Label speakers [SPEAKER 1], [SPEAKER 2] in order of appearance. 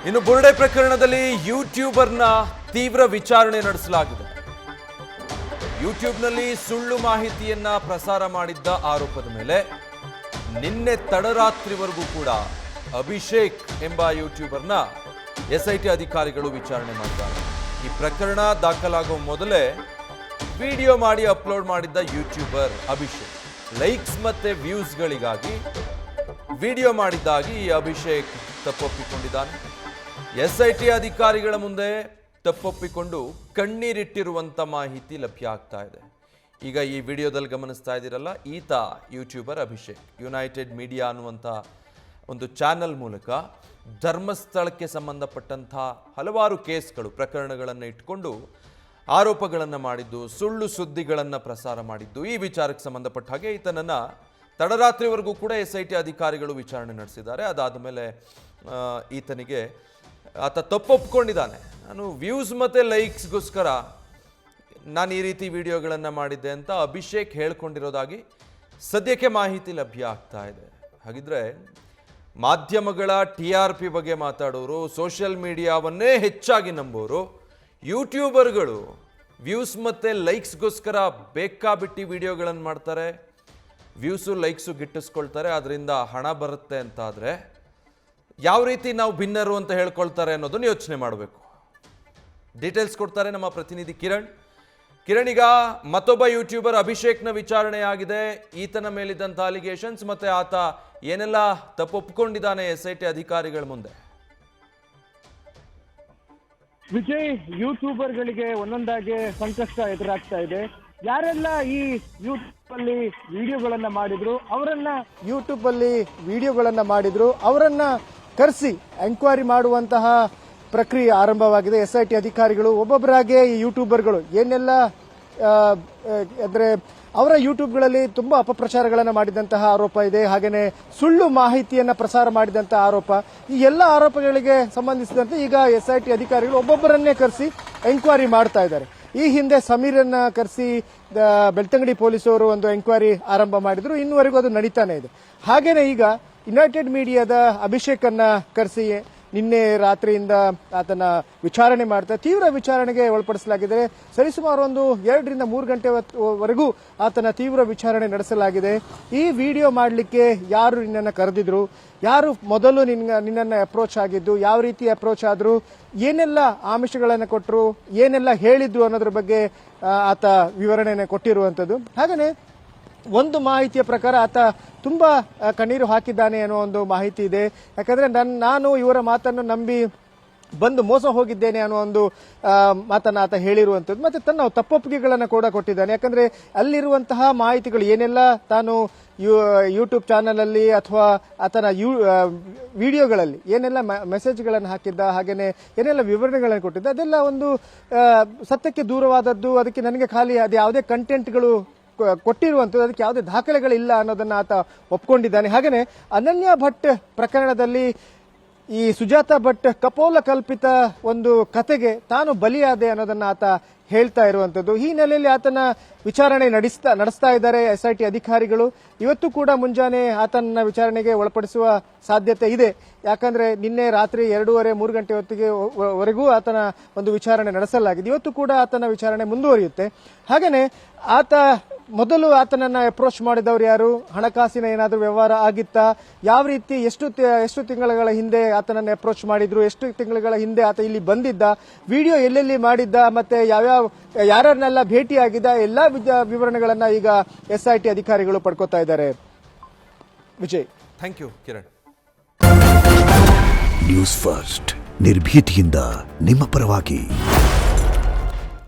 [SPEAKER 1] ಇನ್ನು ಬುರ್ಡೆ ಪ್ರಕರಣದಲ್ಲಿ ಯೂಟ್ಯೂಬರ್ನ ತೀವ್ರ ವಿಚಾರಣೆ ನಡೆಸಲಾಗಿದೆ. ಯೂಟ್ಯೂಬ್ನಲ್ಲಿ ಸುಳ್ಳು ಮಾಹಿತಿಯನ್ನ ಪ್ರಸಾರ ಮಾಡಿದ್ದ ಆರೋಪದ ಮೇಲೆ ನಿನ್ನೆ ತಡರಾತ್ರಿವರೆಗೂ ಕೂಡ ಅಭಿಷೇಕ್ ಎಂಬ ಯೂಟ್ಯೂಬರ್ನ ಎಸ್ಐಟಿ ಅಧಿಕಾರಿಗಳು ವಿಚಾರಣೆ ಮಾಡಿದ್ದಾರೆ. ಈ ಪ್ರಕರಣ ದಾಖಲಾಗುವ ಮೊದಲೇ ವಿಡಿಯೋ ಮಾಡಿ ಅಪ್ಲೋಡ್ ಮಾಡಿದ್ದ ಯೂಟ್ಯೂಬರ್ ಅಭಿಷೇಕ್ ಲೈಕ್ಸ್ ಮತ್ತೆ ವ್ಯೂಸ್ಗಳಿಗಾಗಿ ವಿಡಿಯೋ ಮಾಡಿದ್ದಾಗಿ ಈ ಅಭಿಷೇಕ್ ತಪ್ಪೊಪ್ಪಿಕೊಂಡಿದ್ದಾನೆ. ಎಸ್ಐಟಿ ಅಧಿಕಾರಿಗಳ ಮುಂದೆ ತಪ್ಪೊಪ್ಪಿಕೊಂಡು ಕಣ್ಣೀರಿಟ್ಟಿರುವಂಥ ಮಾಹಿತಿ ಲಭ್ಯ ಆಗ್ತಾ ಇದೆ. ಈಗ ಈ ವಿಡಿಯೋದಲ್ಲಿ ಗಮನಿಸ್ತಾ ಇದ್ದೀರಲ್ಲ, ಈತ ಯೂಟ್ಯೂಬರ್ ಅಭಿಷೇಕ್ ಯುನೈಟೆಡ್ ಮೀಡಿಯಾ ಅನ್ನುವಂಥ ಒಂದು ಚಾನೆಲ್ ಮೂಲಕ ಧರ್ಮಸ್ಥಳಕ್ಕೆ ಸಂಬಂಧಪಟ್ಟಂಥ ಹಲವಾರು ಕೇಸ್ಗಳು ಪ್ರಕರಣಗಳನ್ನು ಇಟ್ಕೊಂಡು ಆರೋಪಗಳನ್ನು ಮಾಡಿದ್ದು, ಸುಳ್ಳು ಸುದ್ದಿಗಳನ್ನು ಪ್ರಸಾರ ಮಾಡಿದ್ದು. ಈ ವಿಚಾರಕ್ಕೆ ಸಂಬಂಧಪಟ್ಟ ಹಾಗೆ ಈತನನ್ನು ತಡರಾತ್ರಿವರೆಗೂ ಕೂಡ ಎಸ್ಐಟಿ ಅಧಿಕಾರಿಗಳು ವಿಚಾರಣೆ ನಡೆಸಿದ್ದಾರೆ. ಅದಾದ ಮೇಲೆ ಈತನಿಗೆ ಆತ ತಪ್ಪೊಪ್ಕೊಂಡಿದ್ದಾನೆ. ನಾನು ವ್ಯೂಸ್ ಮತ್ತು ಲೈಕ್ಸ್ಗೋಸ್ಕರ ನಾನು ಈ ರೀತಿ ವಿಡಿಯೋಗಳನ್ನು ಮಾಡಿದ್ದೆ ಅಂತ ಅಭಿಷೇಕ್ ಹೇಳ್ಕೊಂಡಿರೋದಾಗಿ ಸದ್ಯಕ್ಕೆ ಮಾಹಿತಿ ಲಭ್ಯ ಆಗ್ತಾ ಇದೆ. ಹಾಗಿದ್ರೆ ಮಾಧ್ಯಮಗಳ TRP ಬಗ್ಗೆ ಮಾತಾಡೋರು, ಸೋಷಿಯಲ್ ಮೀಡಿಯಾವನ್ನೇ ಹೆಚ್ಚಾಗಿ ನಂಬೋರು, ಯೂಟ್ಯೂಬರ್ಗಳು ವ್ಯೂಸ್ ಮತ್ತು ಲೈಕ್ಸ್ಗೋಸ್ಕರ ಬೇಕಾಬಿಟ್ಟಿ ವಿಡಿಯೋಗಳನ್ನು ಮಾಡ್ತಾರೆ, ವ್ಯೂಸು ಲೈಕ್ಸು ಗಿಟ್ಟಿಸ್ಕೊಳ್ತಾರೆ, ಅದರಿಂದ ಹಣ ಬರುತ್ತೆ ಅಂತಾದರೆ ಯಾವ ರೀತಿ ನಾವು ಭಿನ್ನರು ಅಂತ ಹೇಳ್ಕೊಳ್ತಾರೆ ಅನ್ನೋದನ್ನು ಯೋಚನೆ ಮಾಡಬೇಕು. ಡೀಟೇಲ್ಸ್ ಕೊಡ್ತಾರೆ ನಮ್ಮ ಪ್ರತಿನಿಧಿ ಕಿರಣ್. ಈಗ ಮತ್ತೊಬ್ಬ ಯೂಟ್ಯೂಬರ್ ಅಭಿಷೇಕ್ನ ವಿಚಾರಣೆ ಆಗಿದೆ. ಈತನ ಮೇಲಿದ್ದಂಥ ಅಲಿಗೇಷನ್ಸ್ ಮತ್ತೆ ಆತ ಏನೆಲ್ಲ ತಪ್ಪೊಪ್ಪಿಕೊಂಡಿದ್ದಾನೆ ಎಸ್ಐಟಿ ಅಧಿಕಾರಿಗಳ ಮುಂದೆ.
[SPEAKER 2] ವಿಜಯ್, ಯೂಟ್ಯೂಬರ್ಗಳಿಗೆ ಒಂದೊಂದಾಗಿ ಸಂಕಷ್ಟ ಎದುರಾಗ್ತಾ ಇದೆ. ಯಾರೆಲ್ಲ ಈ ಯೂಟ್ಯೂಬ್ ಅಲ್ಲಿ ವಿಡಿಯೋಗಳನ್ನ ಮಾಡಿದ್ರು ಅವರನ್ನ ಕರೆಸಿ ಎಂಕ್ವೈರಿ ಮಾಡುವಂತಹ ಪ್ರಕ್ರಿಯೆ ಆರಂಭವಾಗಿದೆ. ಎಸ್ಐಟಿ ಅಧಿಕಾರಿಗಳು ಒಬ್ಬೊಬ್ಬರಾಗಿ ಈ ಯೂಟ್ಯೂಬರ್ಗಳು ಏನೆಲ್ಲ ಅಂದ್ರೆ ಅವರ ಯೂಟ್ಯೂಬ್ಗಳಲ್ಲಿ ತುಂಬಾ ಅಪಪ್ರಚಾರಗಳನ್ನು ಮಾಡಿದಂತಹ ಆರೋಪ ಇದೆ, ಹಾಗೇನೆ ಸುಳ್ಳು ಮಾಹಿತಿಯನ್ನ ಪ್ರಸಾರ ಮಾಡಿದಂತಹ ಆರೋಪ, ಈ ಎಲ್ಲ ಆರೋಪಗಳಿಗೆ ಸಂಬಂಧಿಸಿದಂತೆ ಈಗ ಎಸ್ಐಟಿ ಅಧಿಕಾರಿಗಳು ಒಬ್ಬೊಬ್ಬರನ್ನೇ ಕರೆಸಿ ಎಂಕ್ವೈರಿ ಮಾಡ್ತಾ ಇದ್ದಾರೆ. ಈ ಹಿಂದೆ ಸಮೀರನ್ನ ಕರೆಸಿ ಬೆಳ್ತಂಗಡಿ ಪೊಲೀಸರು ಒಂದು ಎಂಕ್ವೈರಿ ಆರಂಭ ಮಾಡಿದ್ರು, ಇನ್ನುವರೆಗೂ ಅದು ನಡೀತಾನೆ ಇದೆ. ಹಾಗೇನೆ ಈಗ ಯುನೈಟೆಡ್ ಮೀಡಿಯಾದ ಅಭಿಷೇಕನ್ನ ಕರೆಸಿ ನಿನ್ನೆ ರಾತ್ರಿಯಿಂದ ಆತನ ವಿಚಾರಣೆ ಮಾಡ್ತಾ ತೀವ್ರ ವಿಚಾರಣೆಗೆ ಒಳಪಡಿಸಲಾಗಿದೆ. ಸರಿಸುಮಾರು ಒಂದು 2 ರಿಂದ 3 ಗಂಟೆವರೆಗೂ ಆತನ ತೀವ್ರ ವಿಚಾರಣೆ ನಡೆಸಲಾಗಿದೆ. ಈ ವಿಡಿಯೋ ಮಾಡಲಿಕ್ಕೆ ಯಾರು ನಿನ್ನನ್ನು ಕರೆದಿದ್ರು, ಯಾರು ಮೊದಲು ನಿನ್ನನ್ನು ಅಪ್ರೋಚ್ ಆಗಿದ್ದು, ಯಾವ ರೀತಿ ಅಪ್ರೋಚ್ ಆದ್ರು, ಏನೆಲ್ಲ ಆಮಿಷಗಳನ್ನು ಕೊಟ್ಟರು, ಏನೆಲ್ಲ ಹೇಳಿದ್ರು ಅನ್ನೋದ್ರ ಬಗ್ಗೆ ಆತ ವಿವರಣೆಯನ್ನು ಕೊಟ್ಟಿರುವಂಥದ್ದು. ಹಾಗೆಯೇ ಒಂದು ಮಾಹಿತಿಯ ಪ್ರಕಾರ ಆತ ತುಂಬಾ ಕಣ್ಣೀರು ಹಾಕಿದ್ದಾನೆ ಅನ್ನೋ ಒಂದು ಮಾಹಿತಿ ಇದೆ. ಯಾಕಂದ್ರೆ ನಾನು ಇವರ ಮಾತನ್ನು ನಂಬಿ ಬಂದು ಮೋಸ ಹೋಗಿದ್ದೇನೆ ಅನ್ನೋ ಒಂದು ಮಾತನ್ನ ಆತ ಹೇಳಿರುವಂಥದ್ದು. ಮತ್ತೆ ತನ್ನ ತಪ್ಪೊಪ್ಪಿಗೆಗಳನ್ನು ಕೂಡ ಕೊಟ್ಟಿದ್ದಾನೆ. ಯಾಕಂದ್ರೆ ಅಲ್ಲಿರುವಂತಹ ಮಾಹಿತಿಗಳು ಏನೆಲ್ಲ ತಾನು ಯೂಟ್ಯೂಬ್ ಚಾನೆಲ್ ಅಲ್ಲಿ ಅಥವಾ ಆತನ ವಿಡಿಯೋಗಳಲ್ಲಿ ಏನೆಲ್ಲ ಮೆಸೇಜ್ಗಳನ್ನು ಹಾಕಿದ್ದ, ಹಾಗೇನೆ ಏನೆಲ್ಲ ವಿವರಣೆಗಳನ್ನು ಕೊಟ್ಟಿದ್ದ, ಅದೆಲ್ಲ ಒಂದು ಸತ್ಯಕ್ಕೆ ದೂರವಾದದ್ದು. ಅದಕ್ಕೆ ನನಗೆ ಖಾಲಿ ಅದು ಯಾವುದೇ ಕಂಟೆಂಟ್ಗಳು ಕೊಟ್ಟಿರುವಂಥದ್ದು, ಅದಕ್ಕೆ ಯಾವುದೇ ದಾಖಲೆಗಳಿಲ್ಲ ಅನ್ನೋದನ್ನ ಆತ ಒಪ್ಕೊಂಡಿದ್ದಾನೆ. ಹಾಗೆಯೇ ಅನನ್ಯ ಭಟ್ ಪ್ರಕರಣದಲ್ಲಿ ಈ ಸುಜಾತಾ ಭಟ್ ಕಪೋಲ ಕಲ್ಪಿತ ಒಂದು ಕತೆಗೆ ತಾನು ಬಲಿಯಾದೆ ಅನ್ನೋದನ್ನ ಆತ ಹೇಳ್ತಾ ಇರುವಂತದ್ದು. ಈ ನೆಲೆಯಲ್ಲಿ ಆತನ ವಿಚಾರಣೆ ನಡೆಸ್ತಾ ಇದ್ದಾರೆ ಎಸ್ಐಟಿ ಅಧಿಕಾರಿಗಳು. ಇವತ್ತು ಕೂಡ ಮುಂಜಾನೆ ಆತನ ವಿಚಾರಣೆಗೆ ಒಳಪಡಿಸುವ ಸಾಧ್ಯತೆ ಇದೆ. ಯಾಕಂದ್ರೆ ನಿನ್ನೆ ರಾತ್ರಿ 2:30-3 ಗಂಟೆ ಹೊತ್ತಿಗೆವರೆಗೂ ಆತನ ಒಂದು ವಿಚಾರಣೆ ನಡೆಸಲಾಗಿದೆ. ಇವತ್ತು ಕೂಡ ಆತನ ವಿಚಾರಣೆ ಮುಂದುವರಿಯುತ್ತೆ. ಹಾಗೇನೆ ಮೊದಲು ಆತನನ್ನ ಅಪ್ರೋಚ್ ಮಾಡಿದವರು ಯಾರು, ಹಣಕಾಸಿನ ಏನಾದರೂ ವ್ಯವಹಾರ ಆಗಿತ್ತಾ, ಯಾವ ರೀತಿ ಎಷ್ಟು ತಿಂಗಳ ಹಿಂದೆ ಆತನನ್ನ ಅಪ್ರೋಚ್ ಮಾಡಿದ್ರು, ಎಷ್ಟು ತಿಂಗಳ ಹಿಂದೆ ಆತ ಇಲ್ಲಿ ಬಂದಿದ್ದ, ವಿಡಿಯೋ ಎಲ್ಲೆಲ್ಲಿ ಮಾಡಿದ್ದ, ಮತ್ತೆ ಯಾರನ್ನೆಲ್ಲ ಭೇಟಿಯಾಗಿದ್ದ, ಎಲ್ಲಾ ವಿವರಣೆಗಳನ್ನ ಈಗ ಎಸ್ಐಟಿ ಅಧಿಕಾರಿಗಳು ಪಡ್ಕೋತಾ ಇದ್ದಾರೆ. Vijay,
[SPEAKER 1] thank you Kiran.
[SPEAKER 3] News first ನಿರ್ಭೀತಿಯಿಂದ ನಿಮ್ಮ ಪರವಾಗಿ.